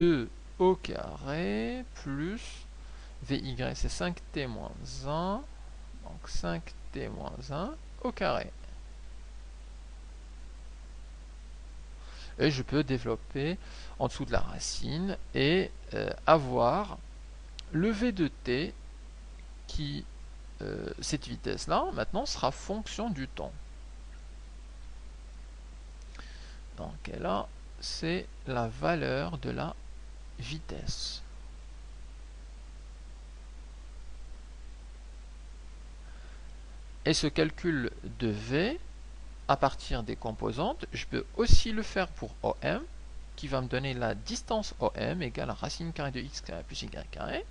2 au carré plus VY, c'est 5t moins 1, donc 5t moins 1 au carré. Et je peux développer en dessous de la racine et avoir le V de t qui, cette vitesse-là, maintenant sera fonction du temps. Donc là, c'est la valeur de la vitesse. Et ce calcul de V, à partir des composantes, je peux aussi le faire pour OM, qui va me donner la distance OM égale à racine carrée de x carré plus y carré,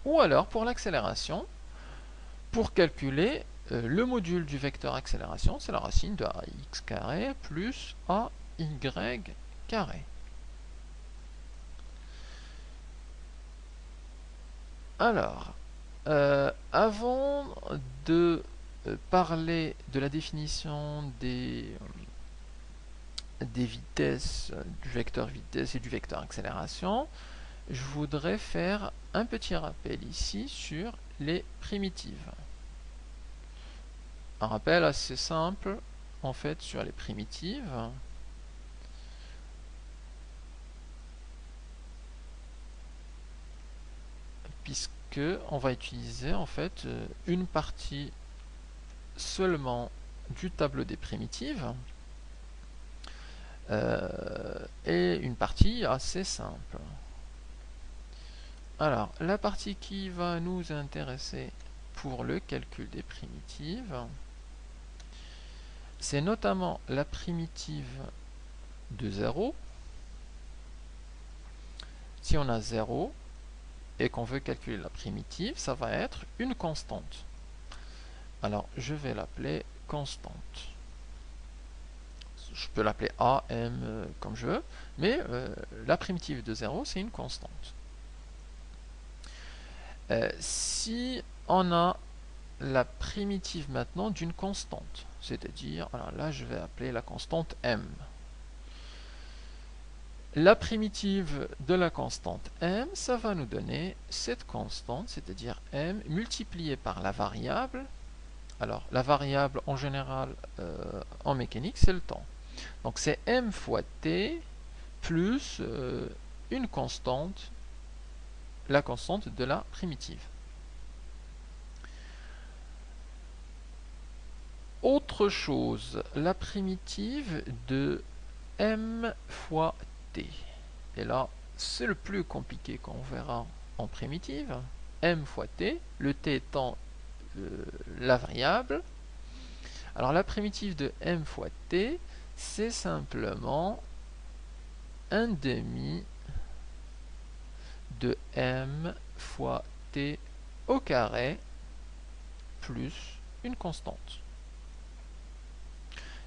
ou alors pour l'accélération, pour calculer le module du vecteur accélération, c'est la racine de ax carré plus ay carré. Alors, avant de parler de la définition des vitesses, du vecteur vitesse et du vecteur accélération, je voudrais faire un petit rappel ici sur les primitives. Un rappel assez simple en fait sur les primitives. Puisque on va utiliser en fait une partie seulement du tableau des primitives et une partie assez simple. Alors, la partie qui va nous intéresser pour le calcul des primitives, c'est notamment la primitive de 0. Si on a 0 et qu'on veut calculer la primitive, ça va être une constante. Alors, je vais l'appeler constante. Je peux l'appeler A, M, comme je veux, mais la primitive de 0, c'est une constante. Si on a la primitive maintenant d'une constante, c'est-à-dire, alors là, je vais appeler la constante M. La primitive de la constante M, ça va nous donner cette constante, c'est-à-dire M, multipliée par la variable. Alors, la variable, en général, en mécanique, c'est le temps. Donc, c'est M fois T plus une constante, la constante de la primitive. Autre chose, la primitive de M fois T. Et là, c'est le plus compliqué qu'on verra en primitive. M fois T, le T étant la variable. Alors la primitive de M fois T, c'est simplement 1/2 de M fois T au carré plus une constante.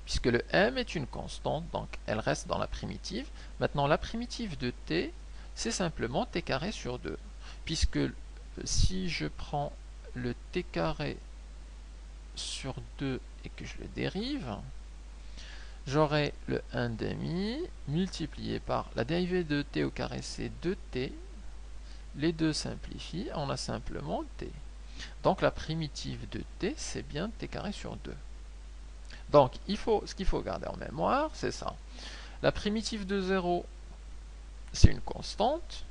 Puisque le M est une constante, donc elle reste dans la primitive. Maintenant, la primitive de T, c'est simplement T carré sur 2. Puisque si je prends le T carré sur 2 et que je le dérive, j'aurai le 1/2 multiplié par la dérivée de T au carré, c'est 2T. Les deux simplifient, on a simplement T. Donc la primitive de T, c'est bien T carré sur 2. Donc ce qu'il faut garder en mémoire, c'est ça. La primitive de 0, c'est une constante.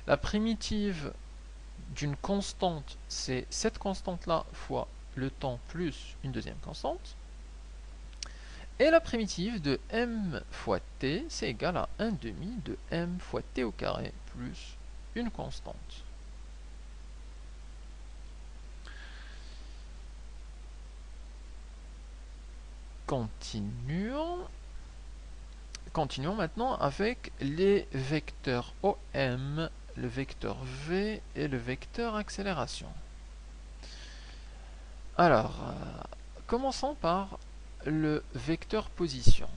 La primitive d'une constante, c'est cette constante-là fois le temps plus une deuxième constante. Et la primitive de m fois t, c'est égal à 1/2 de m fois t au carré plus une constante. Continuons maintenant avec les vecteurs OM, le vecteur V et le vecteur accélération. Alors, commençons par le vecteur position.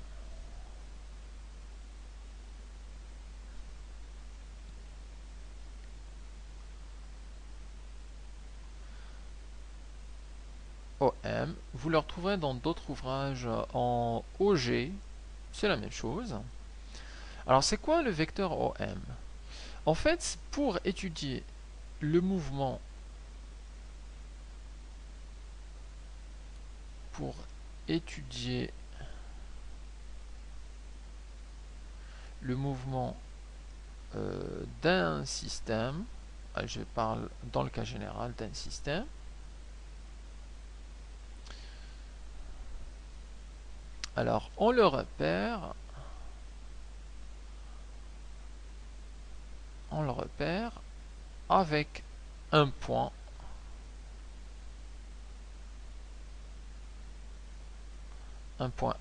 OM, vous le retrouverez dans d'autres ouvrages en OG, c'est la même chose. Alors c'est quoi le vecteur OM? En fait, pour étudier le mouvement, d'un système, je parle dans le cas général d'un système, alors on le repère avec un point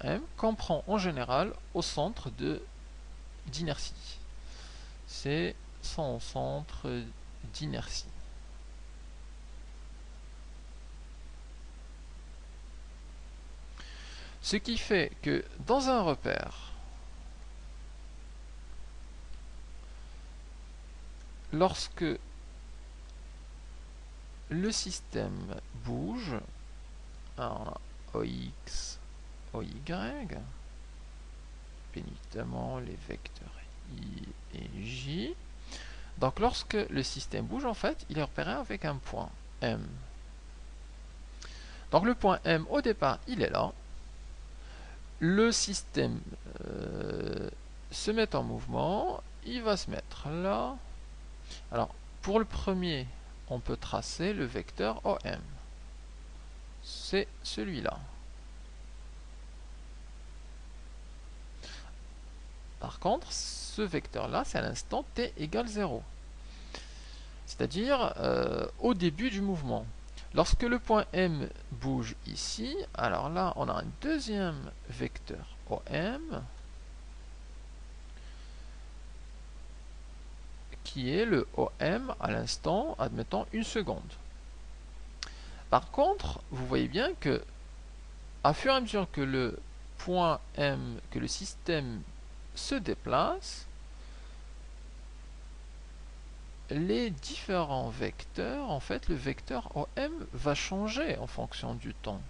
M qu'on prend en général au centre d'inertie. C'est son centre d'inertie. Ce qui fait que dans un repère, lorsque le système bouge, alors OX, OY, bien évidemment les vecteurs I et J. Donc lorsque le système bouge, en fait, il est repéré avec un point M. Donc le point M, au départ, il est là. Le système se met en mouvement, il va se mettre là. Alors, pour le premier, on peut tracer le vecteur OM. C'est celui-là. Par contre, ce vecteur-là, c'est à l'instant t égale 0. C'est-à-dire au début du mouvement. Lorsque le point M bouge ici, alors là, on a un deuxième vecteur OM qui est le OM à l'instant, admettons, 1 seconde. Par contre, vous voyez bien que à fur et à mesure que le point M, que le système se déplace, les différents vecteurs, en fait, le vecteur OM va changer en fonction du temps.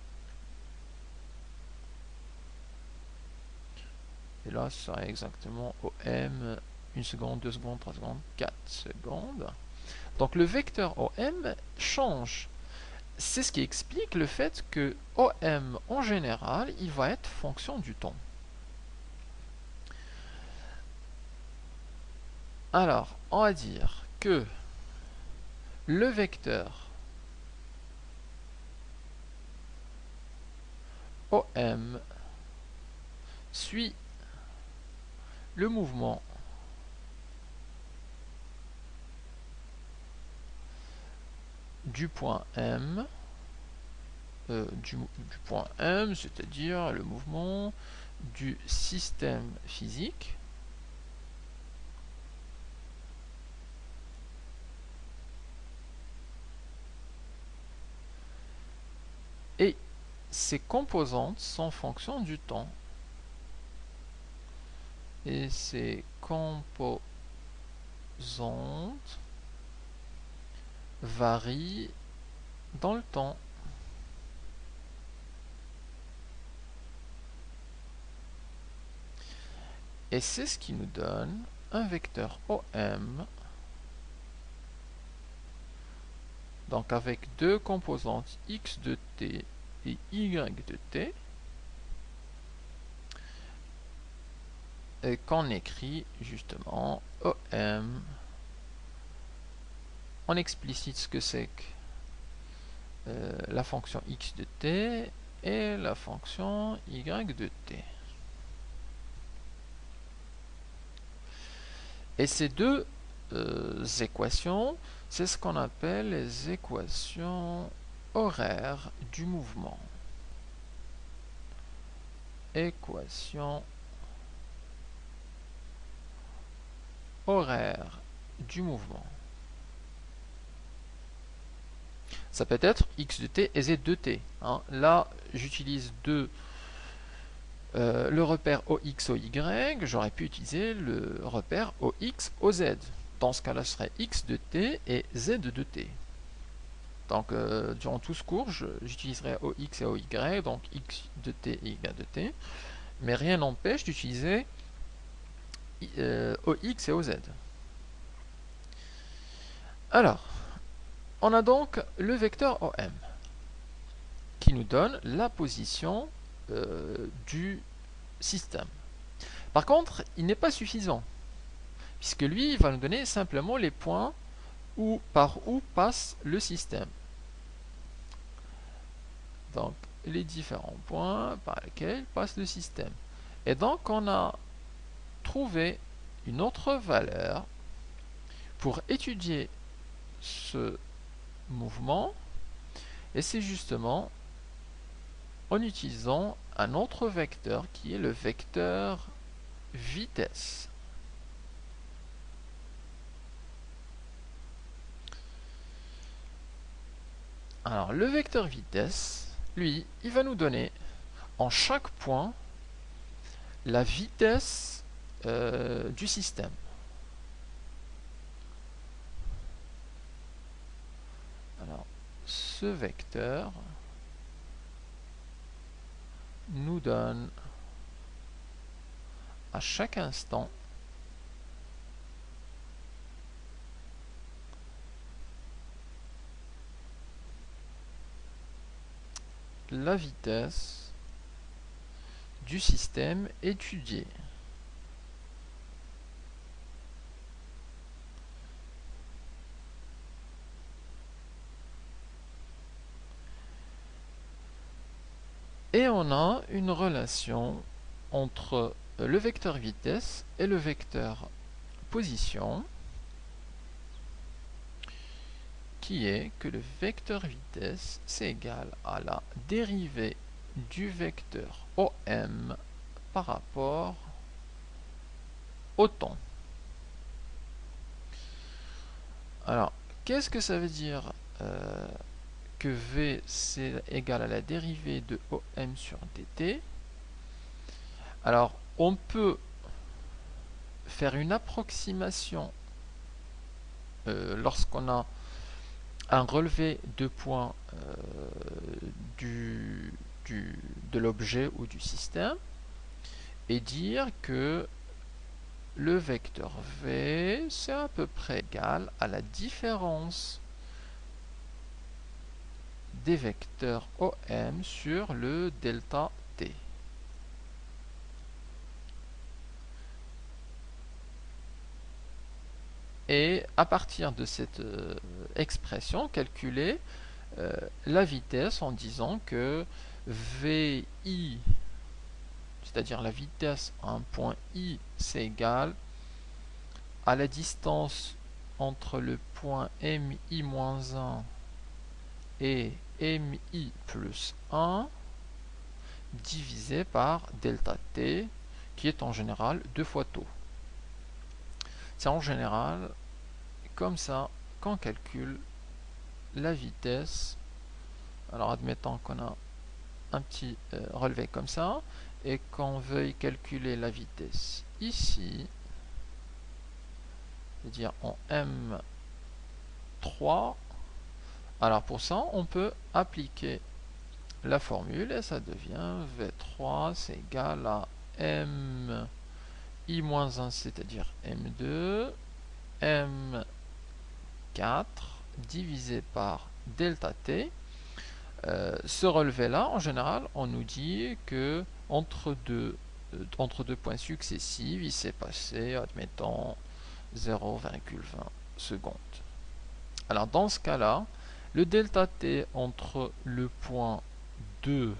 Et là, ce serait exactement OM 1 seconde, 2 secondes, 3 secondes, 4 secondes. Donc le vecteur OM change. C'est ce qui explique le fait que OM, en général, il va être fonction du temps. Alors, on va dire que le vecteur OM suit le mouvement du point M, c'est-à-dire le mouvement du système physique, et ces composantes sont fonction du temps. Et ces composantes varient dans le temps. Et c'est ce qui nous donne un vecteur OM, donc avec deux composantes x de t et y de t, et qu'on écrit justement OM. On explicite ce que c'est que la fonction x de t et la fonction y de t. Et ces deux équations, c'est ce qu'on appelle les équations horaires du mouvement. Équation horaire du mouvement. Ça peut être x de t et z de t. Hein. Là, j'utilise le repère OX, OY, j'aurais pu utiliser le repère OX, OZ. Dans ce cas-là, ce serait x de t et z de t. Donc, durant tout ce cours, j'utiliserai OX et OY, donc x de t et y de t. Mais rien n'empêche d'utiliser OX et OZ. Alors, on a donc le vecteur OM qui nous donne la position du système. Par contre, il n'est pas suffisant, puisque lui, il va nous donner simplement les points par où passe le système. Donc, les différents points par lesquels passe le système. Et donc, on a trouvé une autre valeur pour étudier ce mouvement, et c'est justement en utilisant un autre vecteur qui est le vecteur vitesse. Alors le vecteur vitesse, lui, il va nous donner en chaque point la vitesse du système. Alors ce vecteur nous donne à chaque instant la vitesse du système étudié. Et on a une relation entre le vecteur vitesse et le vecteur position, qui est que le vecteur vitesse, c'est égal à la dérivée du vecteur OM par rapport au temps. Alors, qu'est-ce que ça veut dire que V c'est égal à la dérivée de OM sur dt? Alors, on peut faire une approximation lorsqu'on a un relevé de points de l'objet ou du système et dire que le vecteur V c'est à peu près égal à la différence des vecteurs OM sur le delta t. Et à partir de cette expression, calculer la vitesse en disant que VI, c'est-à-dire la vitesse à un point I, c'est égal à la distance entre le point MI-1 et MI plus 1 divisé par delta t, qui est en général 2 fois tau. C'est en général comme ça qu'on calcule la vitesse. Alors admettons qu'on a un petit relevé comme ça et qu'on veuille calculer la vitesse ici, c'est-à-dire en M3. Alors pour ça on peut appliquer la formule et ça devient V3 c'est égal à M I-1 c'est-à-dire M2 M4 divisé par delta t. Ce relevé là en général on nous dit que entre deux points successifs il s'est passé admettons 0,20 secondes. Alors dans ce cas là le delta t entre le point 2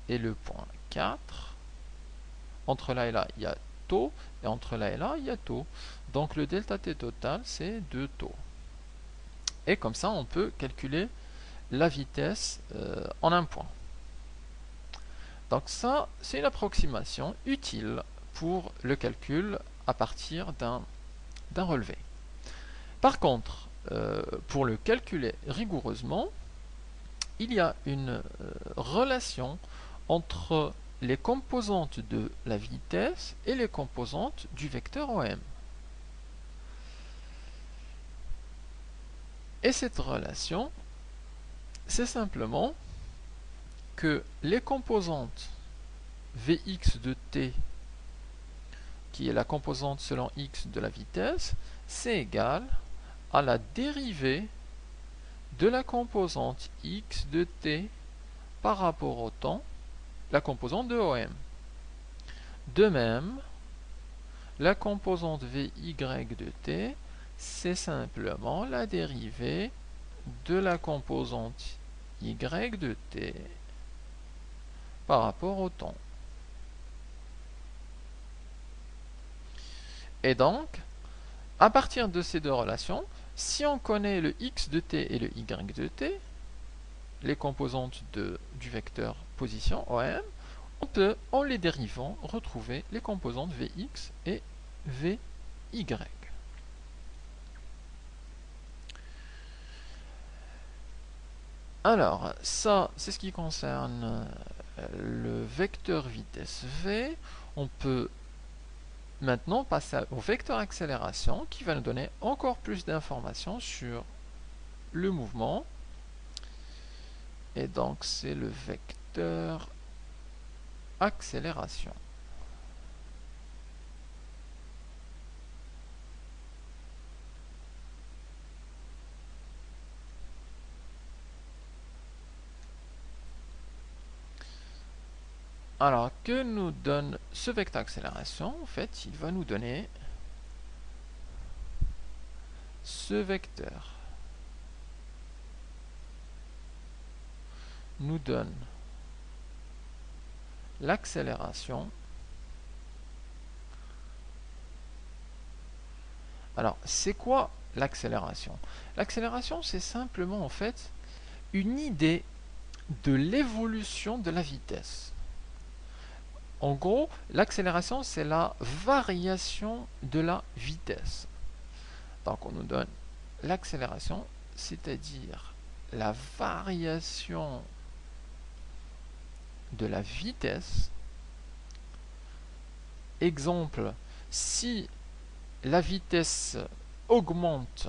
et le point 4, entre là et là il y a tau, et entre là et là il y a tau. Donc le delta t total c'est 2 tau. Et comme ça on peut calculer la vitesse en un point. Donc ça c'est une approximation utile pour le calcul à partir d'un relevé. Par contre, pour le calculer rigoureusement, il y a une relation entre les composantes de la vitesse et les composantes du vecteur OM. Et cette relation, c'est simplement que les composantes Vx de t qui est la composante selon x de la vitesse, c'est égal à la dérivée de la composante x de t par rapport au temps, la composante de OM. De même, la composante Vy de t, c'est simplement la dérivée de la composante y de t par rapport au temps. Et donc, à partir de ces deux relations, si on connaît le x de t et le y de t, les composantes du vecteur position OM, on peut, en les dérivant, retrouver les composantes Vx et Vy. Alors, ça, c'est ce qui concerne le vecteur vitesse v. On peut maintenant passer au vecteur accélération qui va nous donner encore plus d'informations sur le mouvement. Et donc, c'est le vecteur accélération. Alors, que nous donne ce vecteur accélération? En fait, il va nous donner ce vecteur. Nous donne l'accélération. Alors, c'est quoi l'accélération? L'accélération, c'est simplement en fait une idée de l'évolution de la vitesse. En gros, l'accélération, c'est la variation de la vitesse. Donc, on nous donne l'accélération, c'est-à-dire la variation de la vitesse. Exemple, si la vitesse augmente,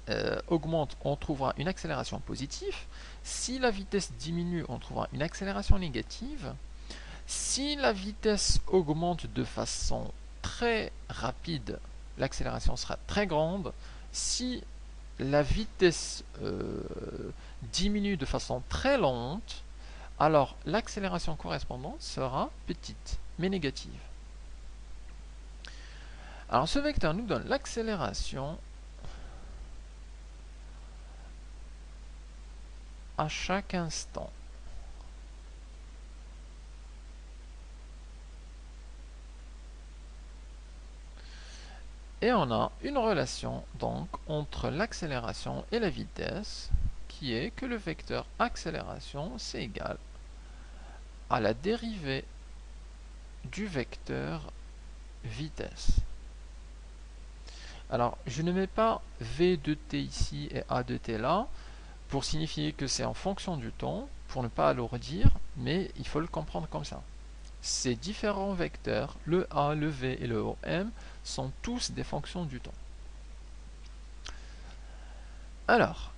on trouvera une accélération positive. Si la vitesse diminue, on trouvera une accélération négative. Si la vitesse augmente de façon très rapide, l'accélération sera très grande. Si la vitesse diminue de façon très lente, alors l'accélération correspondante sera petite, mais négative. Alors ce vecteur nous donne l'accélération à chaque instant. Et on a une relation donc entre l'accélération et la vitesse qui est que le vecteur accélération c'est égal à la dérivée du vecteur vitesse. Alors je ne mets pas v de t ici et a de t là pour signifier que c'est en fonction du temps, pour ne pas alourdir, mais il faut le comprendre comme ça. Ces différents vecteurs, le a, le v et le om, sont tous des fonctions du temps. Alors,